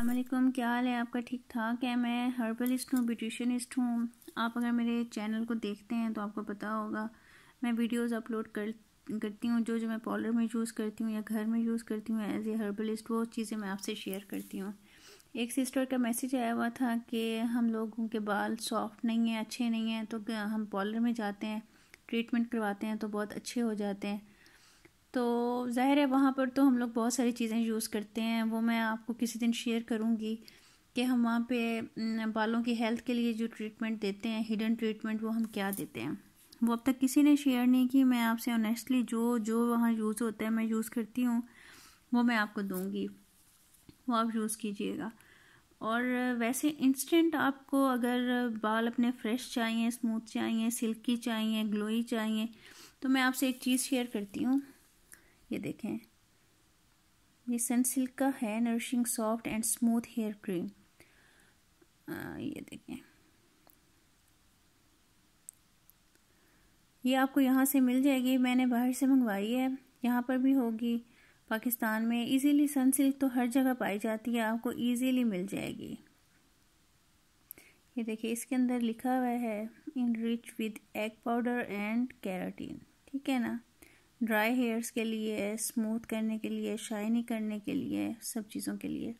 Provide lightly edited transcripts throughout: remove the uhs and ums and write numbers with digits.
अस्सलामुअलैकुम, क्या हाल है आपका? ठीक ठाक है। मैं हर्बलिस्ट हूँ, ब्यूटिशियनिस्ट हूँ। आप अगर मेरे चैनल को देखते हैं तो आपको पता होगा मैं वीडियोस अपलोड करती हूँ। जो मैं पार्लर में यूज़ करती हूँ या घर में यूज़ करती हूँ एज ए हर्बलिस्ट, वो चीज़ें मैं आपसे शेयर करती हूँ। एक सिस्टर का मैसेज आया हुआ था कि हम लोगों के बाल सॉफ्ट नहीं हैं, अच्छे नहीं हैं, तो हम पार्लर में जाते हैं, ट्रीटमेंट करवाते हैं तो बहुत अच्छे हो जाते हैं। तो ज़ाहिर है वहाँ पर तो हम लोग बहुत सारी चीज़ें यूज़ करते हैं, वो मैं आपको किसी दिन शेयर करूँगी कि हम वहाँ पे बालों की हेल्थ के लिए जो ट्रीटमेंट देते हैं, हिडन ट्रीटमेंट, वो हम क्या देते हैं। वो अब तक किसी ने शेयर नहीं की। मैं आपसे ऑनेस्टली जो जो वहाँ यूज़ होता है, मैं यूज़ करती हूँ, वो मैं आपको दूँगी, वो आप यूज़ कीजिएगा। और वैसे इंस्टेंट आपको अगर बाल अपने फ्रेश चाहिए, स्मूथ चाहिए, सिल्की चाहिए, ग्लोई चाहिए, तो मैं आपसे एक चीज़ शेयर करती हूँ। ये देखें, ये सनसिल्क का है nourishing soft and smooth hair cream. ये देखें, ये आपको यहाँ से मिल जाएगी। मैंने बाहर से मंगवाई है, यहाँ पर भी होगी पाकिस्तान में। इजीली सनसिल्क तो हर जगह पाई जाती है, आपको इजीली मिल जाएगी। ये देखिए, इसके अंदर लिखा हुआ है enrich with egg powder and keratin. ठीक है ना, ड्राई हेयर्स के लिए, स्मूथ करने के लिए, शाइनी करने के लिए, सब चीज़ों के लिए।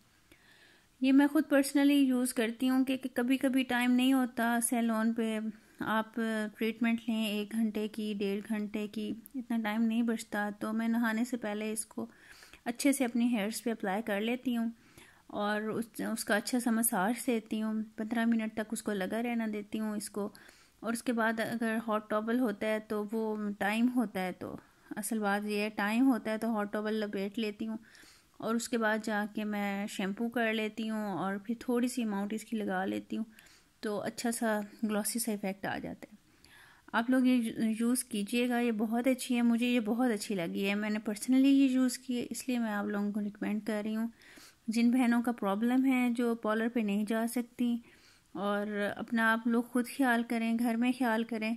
ये मैं खुद पर्सनली यूज़ करती हूँ कि कभी कभी टाइम नहीं होता सैलून पे आप ट्रीटमेंट लें 1 घंटे की, 1.5 घंटे की, इतना टाइम नहीं बचता, तो मैं नहाने से पहले इसको अच्छे से अपनी हेयर्स पे अप्लाई कर लेती हूँ और उसका अच्छा सा मसाज देती हूँ। 15 मिनट तक उसको लगा रहना देती हूँ इसको। और उसके बाद अगर हॉट टॉवल होता है तो वो टाइम होता है, तो असल बात ये है, टाइम होता है तो हॉट टॉवल लपेट लेती हूँ और उसके बाद जाके मैं शैम्पू कर लेती हूँ और फिर थोड़ी सी अमाउंट इसकी लगा लेती हूँ, तो अच्छा सा ग्लॉसी सा इफ़ेक्ट आ जाता है। आप लोग ये यूज़ कीजिएगा, ये बहुत अच्छी है, मुझे ये बहुत अच्छी लगी है। मैंने पर्सनली ये यूज़ की है, इसलिए मैं आप लोगों को रिकमेंड कर रही हूँ। जिन बहनों का प्रॉब्लम है, जो पार्लर पे नहीं जा सकती, और अपना आप लोग खुद ख्याल करें, घर में ख्याल करें,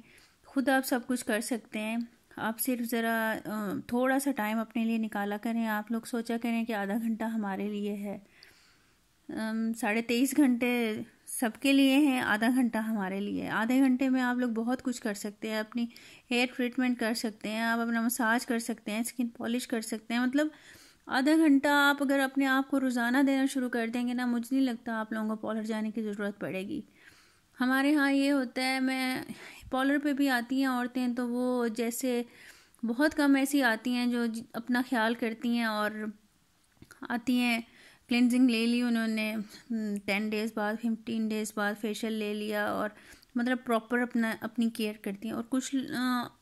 खुद आप सब कुछ कर सकते हैं। आप सिर्फ ज़रा थोड़ा सा टाइम अपने लिए निकाला करें। आप लोग सोचा करें कि आधा घंटा हमारे लिए है, 23.5 घंटे सबके लिए हैं, आधा घंटा हमारे लिए। आधे घंटे में आप लोग बहुत कुछ कर सकते हैं। अपनी हेयर ट्रीटमेंट कर सकते हैं, आप अपना मसाज कर सकते हैं, स्किन पॉलिश कर सकते हैं। मतलब आधा घंटा आप अगर अपने आप को रोज़ाना देना शुरू कर देंगे ना, मुझे नहीं लगता आप लोगों को पार्लर जाने की ज़रूरत पड़ेगी। हमारे यहाँ ये होता है, मैं पार्लर पे भी आती हैं औरतें, तो वो जैसे बहुत कम ऐसी आती हैं जो अपना ख्याल करती हैं और आती हैं, क्लिनजिंग ले ली उन्होंने 10 डेज़ बाद, 15 डेज़ बाद फेशियल ले लिया, और मतलब प्रॉपर अपनी केयर करती हैं। और कुछ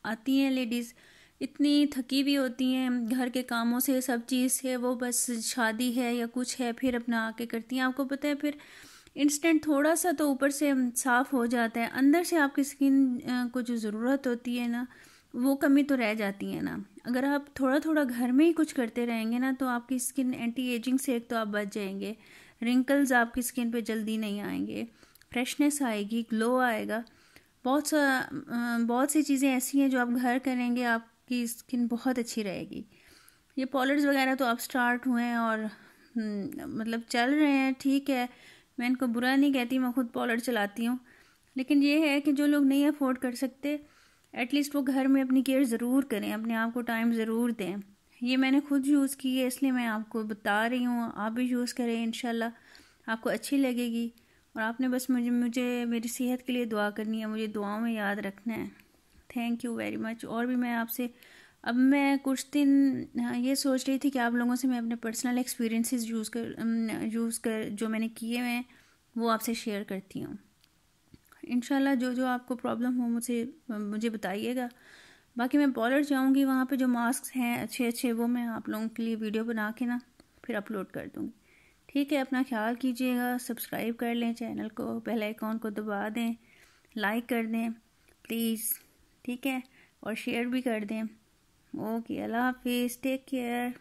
आती हैं लेडीज़ इतनी थकी हुई होती हैं घर के कामों से, सब चीज़ से, वो बस शादी है या कुछ है फिर अपना आके करती हैं। आपको पता है, फिर इंस्टेंट थोड़ा सा तो ऊपर से साफ़ हो जाता है, अंदर से आपकी स्किन को जो ज़रूरत होती है ना, वो कमी तो रह जाती है ना। अगर आप थोड़ा थोड़ा घर में ही कुछ करते रहेंगे ना, तो आपकी स्किन एंटी एजिंग से एक तो आप बच जाएंगे, रिंकल्स आपकी स्किन पे जल्दी नहीं आएंगे, फ्रेशनेस आएगी, ग्लो आएगा। बहुत सी चीज़ें ऐसी हैं जो आप घर करेंगे, आपकी स्किन बहुत अच्छी रहेगी। ये पॉलर्स वगैरह तो आप स्टार्ट हुए हैं और मतलब चल रहे हैं, ठीक है, मैं इनको बुरा नहीं कहती, मैं खुद पॉलर चलाती हूँ। लेकिन ये है कि जो लोग नहीं अफोर्ड कर सकते, एटलीस्ट वो घर में अपनी केयर ज़रूर करें, अपने आप को टाइम ज़रूर दें। ये मैंने खुद यूज़ की है, इसलिए मैं आपको बता रही हूँ, आप भी यूज़ करें, इंशाल्लाह आपको अच्छी लगेगी। और आपने बस मुझे मेरी सेहत के लिए दुआ करनी है, मुझे दुआओं में याद रखना है। Thank you very much. और भी मैं आपसे, अब मैं कुछ दिन ये सोच रही थी कि आप लोगों से मैं अपने पर्सनल एक्सपीरियंसेस यूज़ कर जो मैंने किए हुए हैं वो आपसे शेयर करती हूँ। इंशाल्लाह जो जो आपको प्रॉब्लम हो मुझे बताइएगा। बाकी मैं पार्लर जाऊँगी, वहाँ पे जो मास्क हैं अच्छे अच्छे, वो मैं आप लोगों के लिए वीडियो बना के ना फिर अपलोड कर दूँगी। ठीक है, अपना ख्याल कीजिएगा, सब्सक्राइब कर लें चैनल को, बेल आइकॉन को दबा दें, लाइक कर दें प्लीज़, ठीक है, और शेयर भी कर दें। ओके, अल्लाह हाफिज़, टेक केयर।